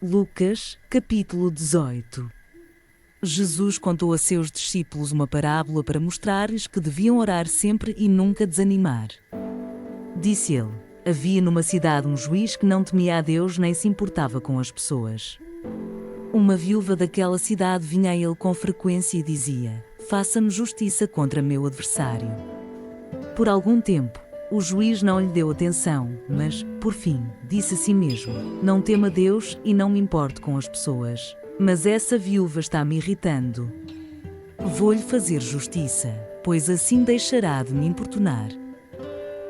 Lucas, capítulo 18. Jesus contou a seus discípulos uma parábola para mostrar-lhes que deviam orar sempre e nunca desanimar. Disse ele: havia numa cidade um juiz que não temia a Deus nem se importava com as pessoas. Uma viúva daquela cidade vinha a ele com frequência e dizia: faça-me justiça contra meu adversário. Por algum tempo, o juiz não lhe deu atenção, mas, por fim, disse a si mesmo: não tema Deus e não me importo com as pessoas, mas essa viúva está me irritando. Vou-lhe fazer justiça, pois assim deixará de me importunar.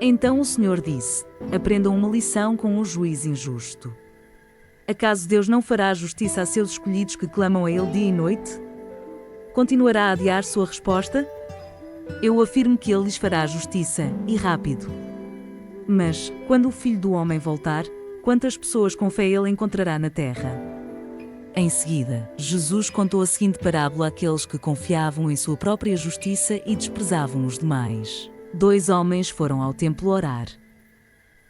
Então o Senhor disse: aprendam uma lição com o juiz injusto. Acaso Deus não fará justiça a seus escolhidos que clamam a Ele dia e noite? Continuará a adiar sua resposta? Eu afirmo que Ele lhes fará justiça, e rápido. Mas, quando o Filho do Homem voltar, quantas pessoas com fé Ele encontrará na terra? Em seguida, Jesus contou a seguinte parábola àqueles que confiavam em sua própria justiça e desprezavam os demais. 2 homens foram ao templo orar.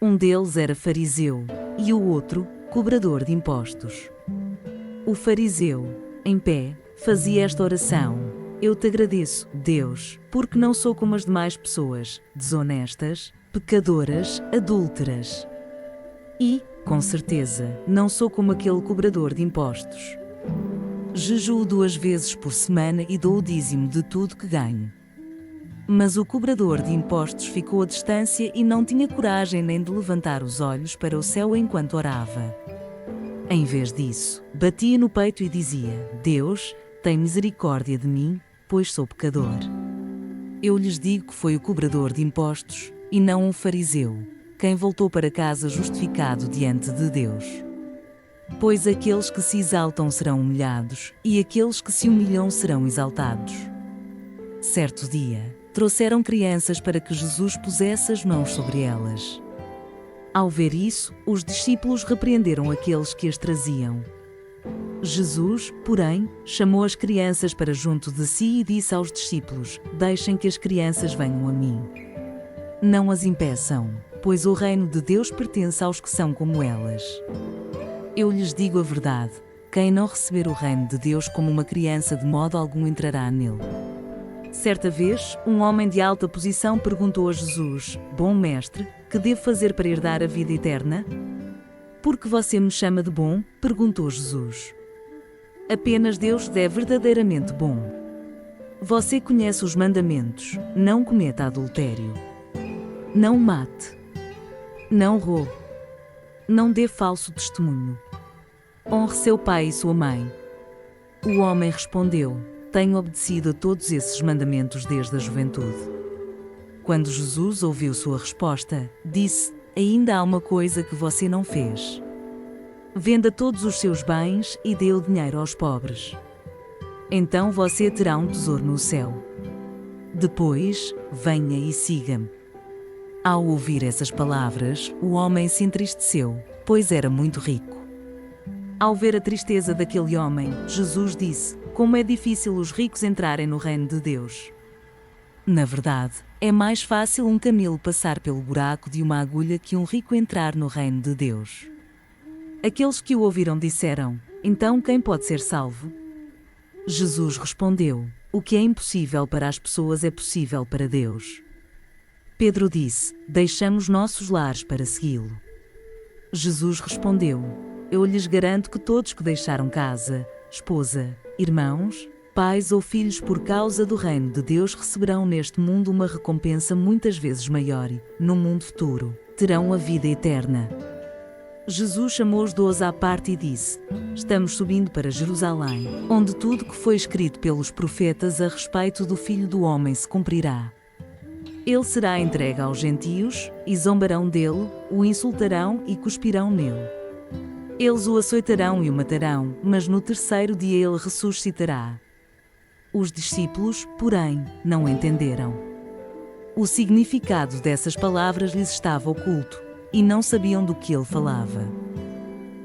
Um deles era fariseu, e o outro, cobrador de impostos. O fariseu, em pé, fazia esta oração: eu te agradeço, Deus, porque não sou como as demais pessoas, desonestas, pecadoras, adúlteras. E, com certeza, não sou como aquele cobrador de impostos. Jejuo 2 vezes por semana e dou o dízimo de tudo que ganho. Mas o cobrador de impostos ficou à distância e não tinha coragem nem de levantar os olhos para o céu enquanto orava. Em vez disso, batia no peito e dizia: Deus, tem misericórdia de mim, pois sou pecador. Eu lhes digo que foi o cobrador de impostos, e não um fariseu, quem voltou para casa justificado diante de Deus. Pois aqueles que se exaltam serão humilhados, e aqueles que se humilham serão exaltados. Certo dia, trouxeram crianças para que Jesus pusesse as mãos sobre elas. Ao ver isso, os discípulos repreenderam aqueles que as traziam. Jesus, porém, chamou as crianças para junto de si e disse aos discípulos: deixem que as crianças venham a mim. Não as impeçam, pois o reino de Deus pertence aos que são como elas. Eu lhes digo a verdade: quem não receber o reino de Deus como uma criança de modo algum entrará nele. Certa vez, um homem de alta posição perguntou a Jesus: bom mestre, que devo fazer para herdar a vida eterna? Por que você me chama de bom? Perguntou Jesus. Apenas Deus é verdadeiramente bom. Você conhece os mandamentos: não cometa adultério, não mate, não roube, não dê falso testemunho, honre seu pai e sua mãe. O homem respondeu: tenho obedecido a todos esses mandamentos desde a juventude. Quando Jesus ouviu sua resposta, disse: ainda há uma coisa que você não fez. Venda todos os seus bens e dê o dinheiro aos pobres. Então você terá um tesouro no céu. Depois, venha e siga-me. Ao ouvir essas palavras, o homem se entristeceu, pois era muito rico. Ao ver a tristeza daquele homem, Jesus disse: como é difícil os ricos entrarem no reino de Deus. Na verdade, é mais fácil um camelo passar pelo buraco de uma agulha que um rico entrar no reino de Deus. Aqueles que o ouviram disseram: então quem pode ser salvo? Jesus respondeu: o que é impossível para as pessoas é possível para Deus. Pedro disse: deixamos nossos lares para segui-lo. Jesus respondeu: eu lhes garanto que todos que deixaram casa, esposa, irmãos, pais ou filhos por causa do reino de Deus receberão neste mundo uma recompensa muitas vezes maior e, no mundo futuro, terão a vida eterna. Jesus chamou os 12 à parte e disse: estamos subindo para Jerusalém, onde tudo que foi escrito pelos profetas a respeito do Filho do Homem se cumprirá. Ele será entregue aos gentios, e zombarão dele, o insultarão e cuspirão nele. Eles o açoitarão e o matarão, mas no terceiro dia ele ressuscitará. Os discípulos, porém, não entenderam. O significado dessas palavras lhes estava oculto, e não sabiam do que ele falava.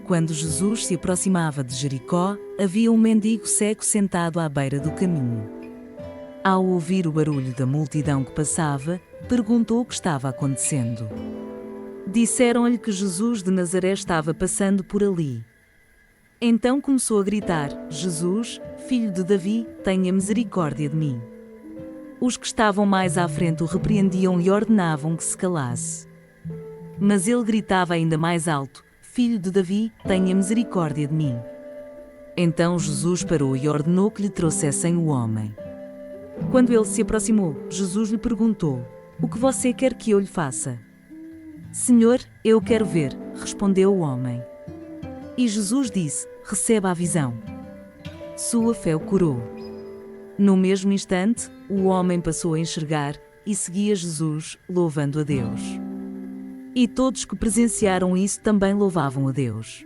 Quando Jesus se aproximava de Jericó, havia um mendigo cego sentado à beira do caminho. Ao ouvir o barulho da multidão que passava, perguntou o que estava acontecendo. Disseram-lhe que Jesus de Nazaré estava passando por ali. Então começou a gritar: Jesus, filho de Davi, tenha misericórdia de mim. Os que estavam mais à frente o repreendiam e ordenavam que se calasse. Mas ele gritava ainda mais alto: Filho de Davi, tenha misericórdia de mim. Então Jesus parou e ordenou que lhe trouxessem o homem. Quando ele se aproximou, Jesus lhe perguntou: O que você quer que eu lhe faça? Senhor, eu quero ver, respondeu o homem. E Jesus disse: Receba a visão. Sua fé o curou. No mesmo instante, o homem passou a enxergar e seguia Jesus, louvando a Deus. E todos que presenciaram isso também louvavam a Deus.